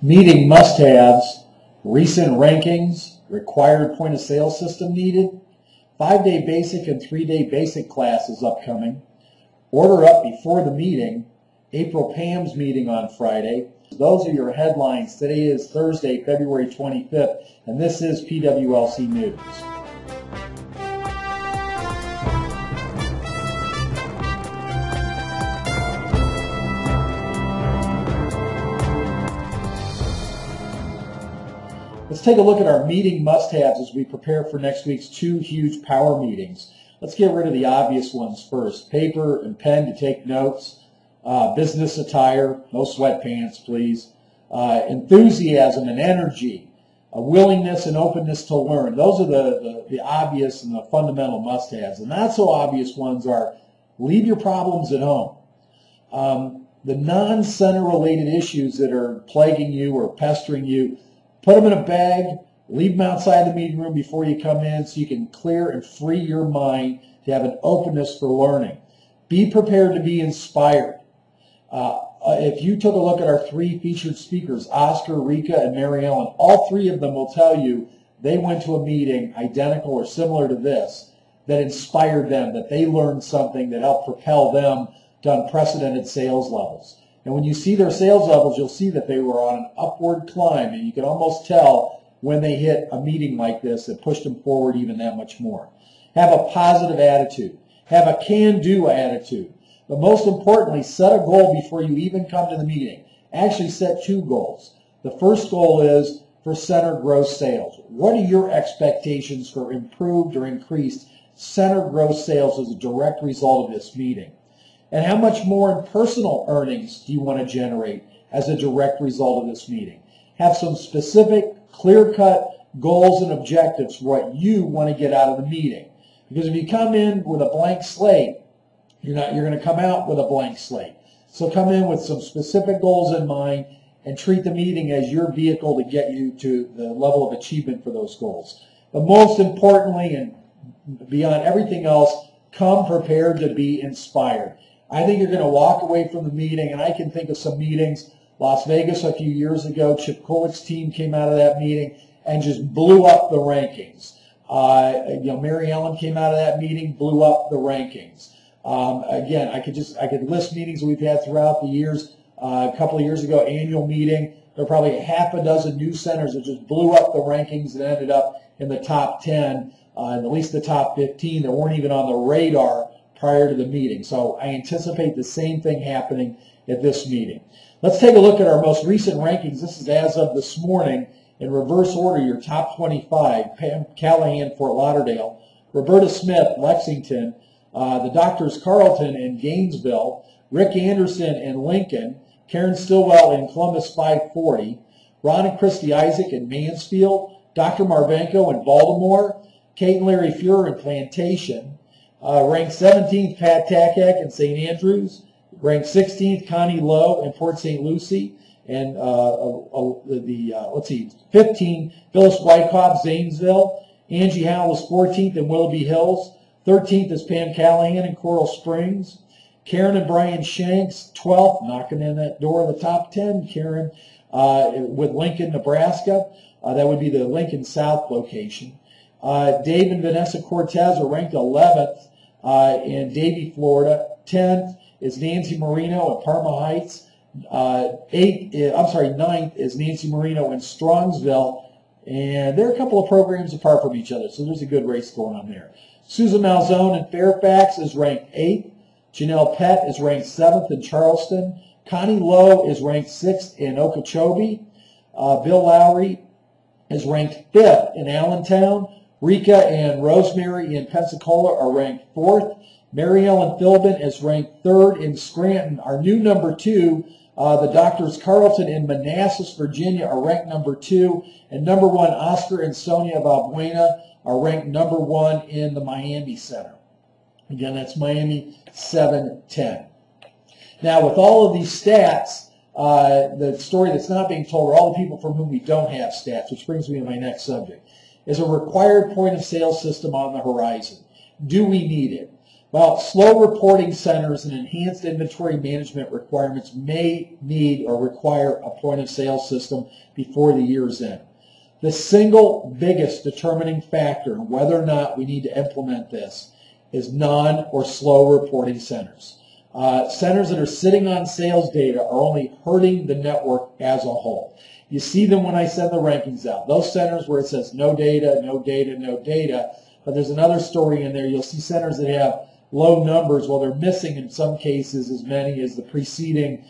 Meeting must-haves, recent rankings, required point-of-sale system needed, 5-day basic and 3-day basic classes upcoming, order up before the meeting, April PAMS meeting on Friday. Those are your headlines. Today is Thursday, February 25th, and this is PWLC News. Let's take a look at our meeting must-haves as we prepare for next week's 2 huge power meetings. Let's get rid of the obvious ones first. Paper and pen to take notes, business attire, no sweatpants, please, enthusiasm and energy, a willingness and openness to learn. Those are the obvious and the fundamental must-haves. The not-so-obvious ones are leave your problems at home. The non-center related issues that are plaguing you or pestering you, put them in a bag, leave them outside the meeting room before you come in so you can clear and free your mind to have an openness for learning. Be prepared to be inspired. If you took a look at our 3 featured speakers, Oscar, Rika, and Mary Ellen, all 3 of them will tell you they went to a meeting identical or similar to this that inspired them, that they learned something that helped propel them to unprecedented sales levels. And when you see their sales levels, you'll see that they were on an upward climb, and you can almost tell when they hit a meeting like this that pushed them forward even that much more. Have a positive attitude. Have a can-do attitude. But most importantly, set a goal before you even come to the meeting. Actually, set 2 goals. The first goal is for center gross sales. What are your expectations for improved or increased center gross sales as a direct result of this meeting? And how much more in personal earnings do you want to generate as a direct result of this meeting? Have some specific, clear-cut goals and objectives for what you want to get out of the meeting. Because if you come in with a blank slate, you're going to come out with a blank slate. So come in with some specific goals in mind and treat the meeting as your vehicle to get you to the level of achievement for those goals. But most importantly, and beyond everything else, come prepared to be inspired. I think you're going to walk away from the meeting, and I can think of some meetings. Las Vegas a few years ago, Chip Kulik's team came out of that meeting and just blew up the rankings. Mary Ellen came out of that meeting, blew up the rankings. Again, I could list meetings that we've had throughout the years. A couple of years ago, annual meeting, there were probably a half a dozen new centers that just blew up the rankings and ended up in the top 10, and at least the top 15 that weren't even on the radar prior to the meeting. So I anticipate the same thing happening at this meeting. Let's take a look at our most recent rankings. This is as of this morning in reverse order. Your top 25, Pam Callahan, Fort Lauderdale, Roberta Smith, Lexington, the Doctors Carlton in Gainesville, Rick Anderson in Lincoln, Karen Stillwell in Columbus 540, Ron and Christy Isaac in Mansfield, Dr. Marvenko in Baltimore, Kate and Larry Fuhrer in Plantation, ranked 17th, Pat Takak in St. Andrews. Ranked 16th, Connie Lowe in Port St. Lucie. And 15th, Phyllis Wyckoff, Zanesville. Angie Howell was 14th in Willoughby Hills. 13th is Pam Callahan in Coral Springs. Karen and Brian Shanks, 12th, knocking in that door of the top 10, Karen, with Lincoln, Nebraska. That would be the Lincoln South location. Dave and Vanessa Cortez are ranked 11th in Davie, Florida. 10th is Nancy Marino at Parma Heights. 9th is Nancy Marino in Strongsville. And they're a couple of programs apart from each other, so there's a good race going on there. Susan Malzone in Fairfax is ranked 8th. Janelle Pett is ranked 7th in Charleston. Connie Lowe is ranked 6th in Okeechobee. Bill Lowry is ranked 5th in Allentown. Rika and Rosemary in Pensacola are ranked 4th. Mary Ellen Philbin is ranked 3rd in Scranton. Our new number 2, the Doctors Carlton in Manassas, Virginia, are ranked number 2. And number 1, Oscar and Sonia Valbuena are ranked number 1 in the Miami Center. Again, that's Miami 710. Now, with all of these stats, the story that's not being told are all the people from whom we don't have stats, which brings me to my next subject. Is a required point-of-sale system on the horizon? Do we need it? Well, slow reporting centers and enhanced inventory management requirements may need or require a point of sale system before the year's end. The single biggest determining factor in whether or not we need to implement this is non or slow reporting centers. Centers that are sitting on sales data are only hurting the network as a whole. You see them when I send the rankings out. Those centers where it says no data, no data, no data, but there's another story in there. You'll see centers that have low numbers. Well, they're missing in some cases as many as the preceding,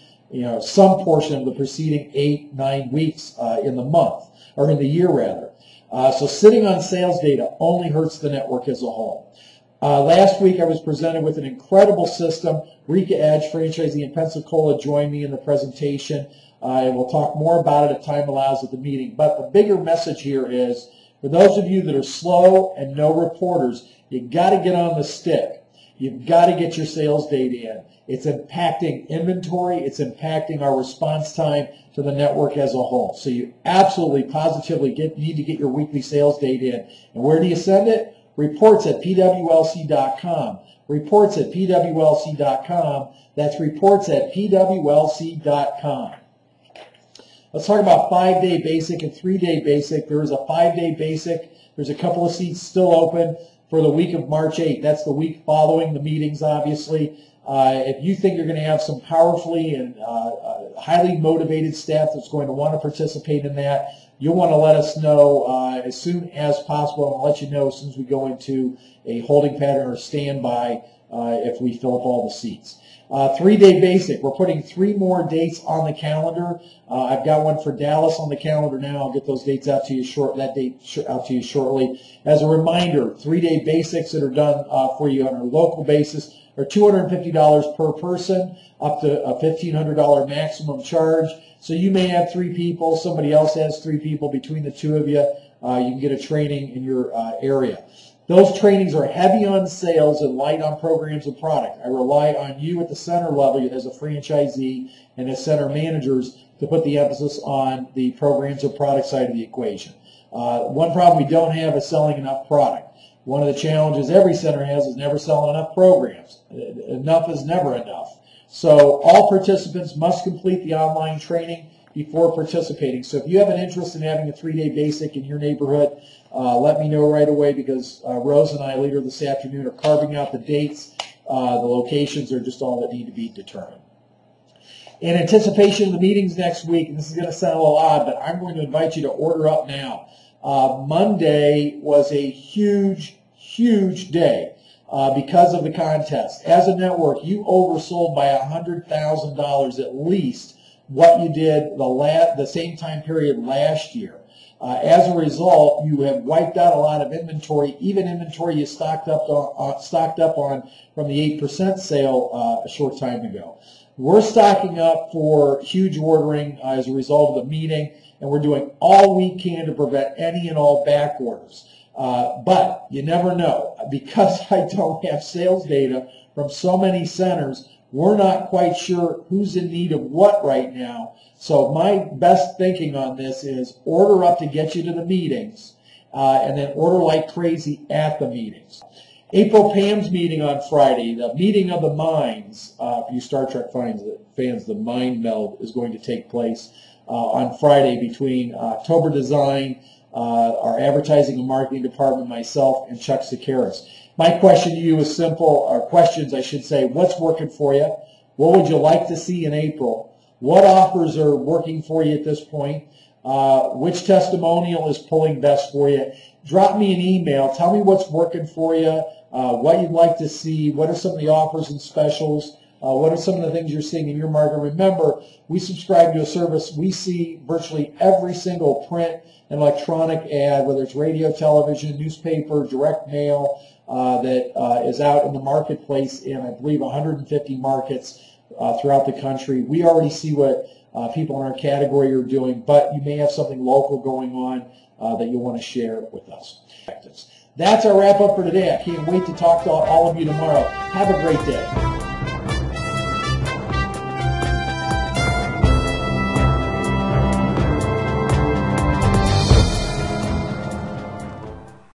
some portion of the preceding 8-9 weeks in the month, or in the year rather. So sitting on sales data only hurts the network as a whole. Last week I was presented with an incredible system. Rika Edge, franchisee in Pensacola, joined me in the presentation. And we'll talk more about it if time allows at the meeting. But the bigger message here is, for those of you that are slow and no reporters, you've got to get on the stick. You've got to get your sales data in. It's impacting inventory. It's impacting our response time to the network as a whole. So you absolutely, positively need to get your weekly sales data in. And where do you send it? Reports at PWLC.com. Reports at PWLC.com. That's reports at PWLC.com. Let's talk about 5-day basic and 3-day basic. There is a 5-day basic. There's a couple of seats still open for the week of March 8th. That's the week following the meetings, obviously. If you think you're going to have some powerfully and highly motivated staff that's going to want to participate in that, you'll want to let us know as soon as possible. I'll let you know as soon as we go into a holding pattern or standby if we fill up all the seats. 3-day basic. We're putting 3 more dates on the calendar. I've got one for Dallas on the calendar now. I'll get those dates out to you shortly. As a reminder, 3-day basics that are done for you on a local basis are $250 per person, up to a $1,500 maximum charge. So you may have 3 people, somebody else has 3 people. Between the 2 of you, you can get a training in your area. Those trainings are heavy on sales and light on programs and product. I rely on you at the center level as a franchisee and as center managers to put the emphasis on the programs and product side of the equation. One problem we don't have is selling enough product. One of the challenges every center has is never selling enough programs. Enough is never enough. So all participants must complete the online training before participating. So if you have an interest in having a 3-day basic in your neighborhood, let me know right away, because Rose and I later this afternoon are carving out the dates. The locations are just all that need to be determined. In anticipation of the meetings next week, and this is going to sound a little odd, but I'm going to invite you to order up now. Monday was a huge day because of the contest. As a network, you oversold by $100,000 at least what you did the same time period last year. As a result, you have wiped out a lot of inventory, even inventory you stocked up on from the 8% sale a short time ago. We're stocking up for huge ordering as a result of the meeting, and we're doing all we can to prevent any and all back orders. But you never know. Because I don't have sales data from so many centers, we're not quite sure who's in need of what right now. So my best thinking on this is order up to get you to the meetings, and then order like crazy at the meetings. April Pam's meeting on Friday, the meeting of the minds, for you Star Trek fans, the mind meld is going to take place on Friday between October Design, our advertising and marketing department, myself, and Chuck Sakaris. My question to you is simple, or questions I should say. What's working for you? What would you like to see in April? What offers are working for you at this point? Which testimonial is pulling best for you? Drop me an email. Tell me what's working for you, what you'd like to see, what are some of the offers and specials, what are some of the things you're seeing in your market. Remember, we subscribe to a service. We see virtually every single print and electronic ad, whether it's radio, television, newspaper, direct mail, that is out in the marketplace in, I believe, 150 markets throughout the country. We already see what people in our category are doing, but you may have something local going on that you'll want to share with us. That's our wrap up for today. I can't wait to talk to all of you tomorrow. Have a great day.